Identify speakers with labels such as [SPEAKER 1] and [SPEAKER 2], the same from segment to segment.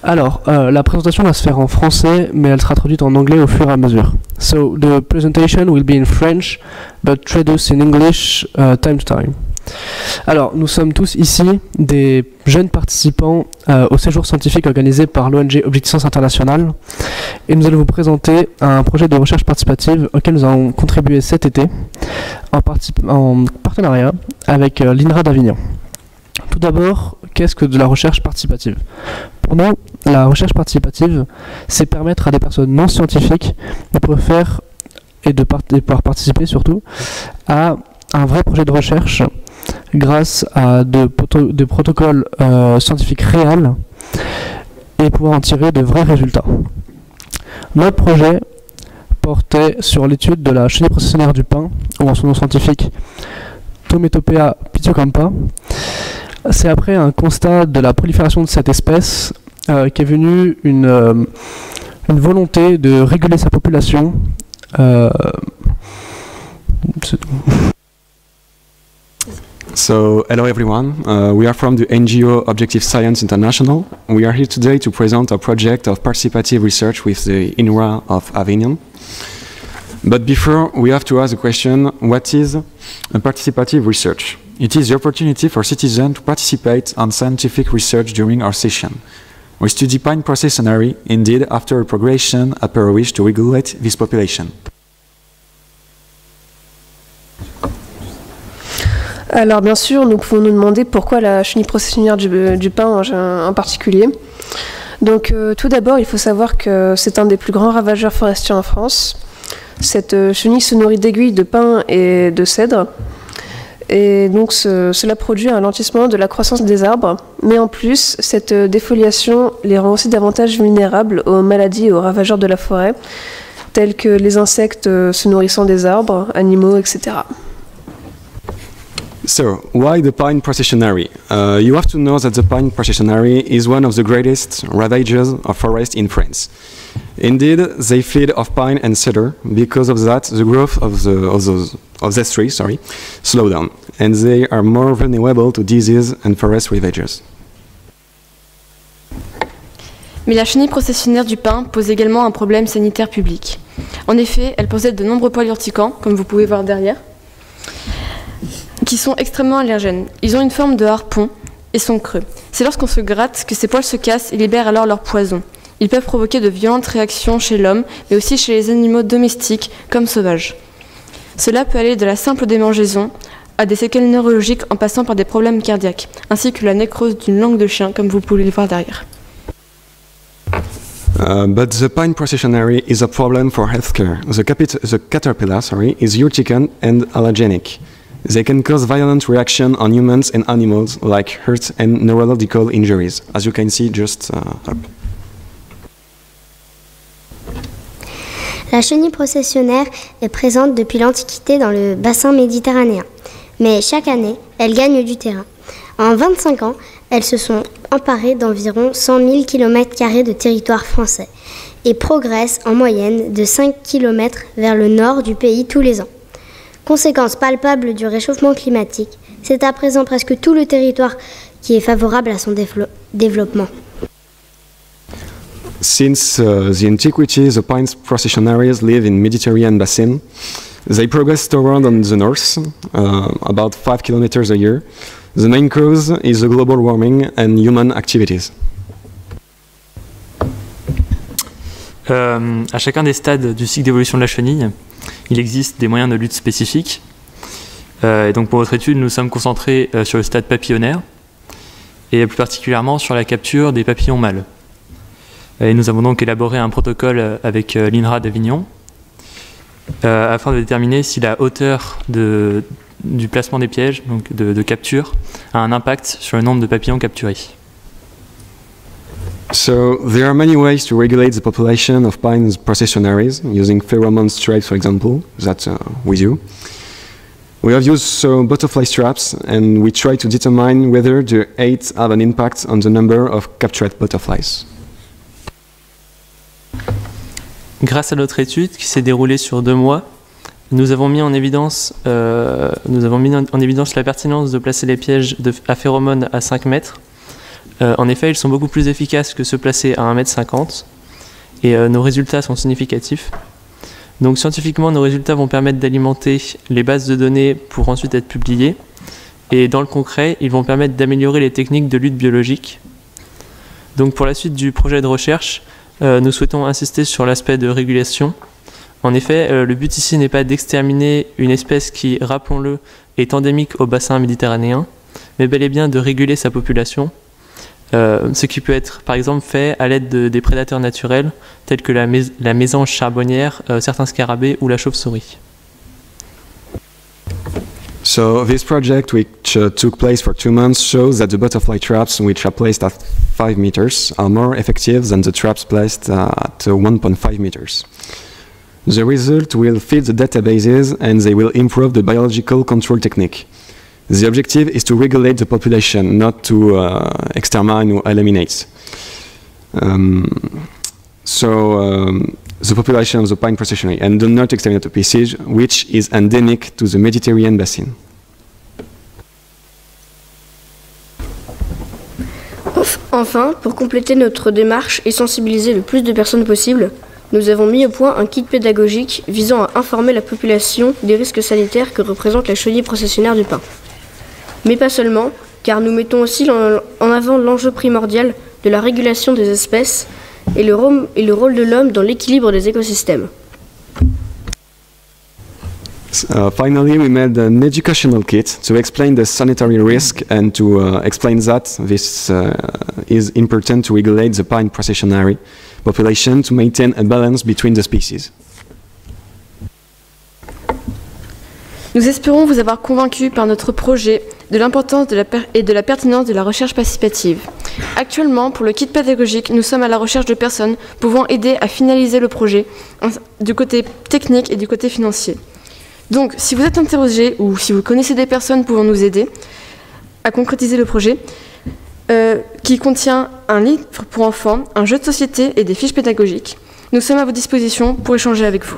[SPEAKER 1] Alors, la présentation va se faire en français, mais elle sera traduite en anglais au fur et à mesure. So, the presentation will be in French, but traduced in English time to time. Alors, nous sommes tous ici des jeunes participants au séjour scientifique organisé par l'ONG Objectif Science International, et nous allons vous présenter un projet de recherche participative auquel nous avons contribué cet été en partenariat avec l'INRA d'Avignon. Tout d'abord, qu'est-ce que de la recherche participative? Pour nous, la recherche participative, c'est permettre à des personnes non scientifiques de pouvoir faire et de pouvoir participer surtout à un vrai projet de recherche grâce à des protocoles scientifiques réels et pouvoir en tirer de vrais résultats. Notre projet portait sur l'étude de la chenille processionnaire du pin, ou en son nom scientifique Tometopea pitucampa. C'est après un constat de la prolifération de cette espèce qu'est venue une volonté de réguler sa population. C'est tout.
[SPEAKER 2] So, hello everyone. We are from the NGO Objective Science International. We are here today to present our project of participative research with the INRA of Avignon. But before, we have to ask the question, what is a participative research? It is the opportunity for citizens to participate on scientific research during our session. We study pine processionary, indeed, after a progression upper a wish to regulate this population.
[SPEAKER 3] Alors bien sûr, nous pouvons nous demander pourquoi la chenille processionnaire du pin en particulier. Donc tout d'abord, il faut savoir que c'est un des plus grands ravageurs forestiers en France. Cette chenille se nourrit d'aiguilles de pin et de cèdre. Et donc cela produit un ralentissement de la croissance des arbres. Mais en plus, cette défoliation les rend aussi davantage vulnérables aux maladies et aux ravageurs de la forêt, tels que les insectes se nourrissant des arbres, animaux, etc.
[SPEAKER 2] So, why the pine processionary? You have to know that the pine processionary is one of the greatest ravagers of forest in France. Indeed, they feed off pine and cedar. Because of that, the growth of these trees, slow down, and they are more vulnerable to disease and forest ravagers.
[SPEAKER 4] Mais la chenille processionnaire du pin pose également un problème sanitaire public. En effet, elle possède de nombreux poils urticants, comme vous pouvez voir derrière, qui sont extrêmement allergènes. Ils ont une forme de harpon et sont creux. C'est lorsqu'on se gratte que ces poils se cassent et libèrent alors leur poison. Ils peuvent provoquer de violentes réactions chez l'homme, mais aussi chez les animaux domestiques comme sauvages. Cela peut aller de la simple démangeaison à des séquelles neurologiques en passant par des problèmes cardiaques, ainsi que la nécrose d'une langue de chien, comme vous pouvez le voir derrière.
[SPEAKER 2] But the pine processionary is a problem for healthcare. The caterpillar, is urticant and allergenic. They can cause violent reaction on humans and animals, like hurt and neurological injuries, as you can see just up.
[SPEAKER 5] La chenille processionnaire est présente depuis l'Antiquité dans le bassin méditerranéen. Mais chaque année, elle gagne du terrain. En 25 ans, elles se sont emparées d'environ 100 000 km² de territoire français et progressent en moyenne de 5 km vers le nord du pays tous les ans. Conséquence palpable du réchauffement climatique, c'est à présent presque tout le territoire qui est favorable à son développement.
[SPEAKER 2] Since the antiquity, the pine processionaries live in Mediterranean basin. They progress toward on the north, about 5 kilometers a year. The main cause is the global warming and human activities.
[SPEAKER 6] À chacun des stades du cycle d'évolution de la chenille, il existe des moyens de lutte spécifiques. Et donc pour votre étude, nous sommes concentrés sur le stade papillonnaire et plus particulièrement sur la capture des papillons mâles. Et nous avons donc élaboré un protocole avec l'INRA d'Avignon afin de déterminer si la hauteur du placement des pièges, donc de capture, a un impact sur le nombre de papillons capturés.
[SPEAKER 2] So there are many ways to regulate the population of pine processionaries, using pheromone traps, for example, that we do. We have used butterfly traps, and we try to determine whether the height have an impact on the number of captured butterflies.
[SPEAKER 6] Grâce à notre étude qui s'est déroulée sur 2 mois, nous avons mis en évidence la pertinence de placer les pièges à phéromones à 5 mètres
[SPEAKER 7] En effet, ils sont beaucoup plus efficaces que se placer à 1,50 m et nos résultats sont significatifs. Donc scientifiquement, nos résultats vont permettre d'alimenter les bases de données pour ensuite être publiées. Et dans le concret, ils vont permettre d'améliorer les techniques de lutte biologique. Donc pour la suite du projet de recherche, nous souhaitons insister sur l'aspect de régulation. En effet, le but ici n'est pas d'exterminer une espèce qui, rappelons-le, est endémique au bassin méditerranéen, mais bel et bien de réguler sa population, ce qui peut être par exemple fait à l'aide des prédateurs naturels, tels que la mésange charbonnière, certains scarabées ou la chauve-souris.
[SPEAKER 2] So this project, which took place for 2 months, shows that the butterfly traps, which are placed at 5 meters, are more effective than the traps placed at 1.5 meters. The result will feed the databases and they will improve the biological control technique. The objective is to regulate the population, not to extermine or eliminate. The population of the pine processionary, and do not exterminate the species, which is endemic to the Mediterranean basin.
[SPEAKER 8] Enfin, pour compléter notre démarche et sensibiliser le plus de personnes possible, nous avons mis au point un kit pédagogique visant à informer la population des risques sanitaires que représente la chenille processionnaire du pin. Mais pas seulement, car nous mettons aussi en avant l'enjeu primordial de la régulation des espèces et le rôle de l'homme dans l'équilibre des écosystèmes.
[SPEAKER 2] Finally, we made an educational kit to explain the sanitary risk and to explain that this is important to regulate the pine processionary population to maintain a balance between the species.
[SPEAKER 4] Nous espérons vous avoir convaincu par notre projet de l'importance et de la pertinence de la recherche participative. Actuellement, pour le kit pédagogique, nous sommes à la recherche de personnes pouvant aider à finaliser le projet du côté technique et du côté financier. Donc, si vous êtes interrogé ou si vous connaissez des personnes pouvant nous aider à concrétiser le projet, qui contient un livre pour enfants, un jeu de société et des fiches pédagogiques, nous sommes à votre disposition pour échanger avec vous.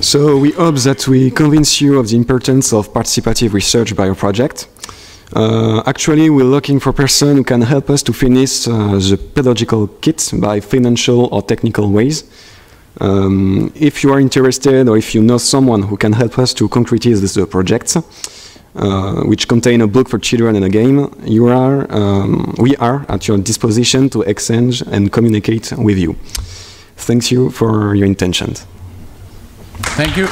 [SPEAKER 2] So we hope that we convince you of the importance of participative research by our project. Actually, we're looking for persons who can help us to finish the pedagogical kit by financial or technical ways. If you are interested or if you know someone who can help us to concretize this project, which contain a book for children and a game, we are at your disposition to exchange and communicate with you. Thank you for your attention.
[SPEAKER 9] Thank you.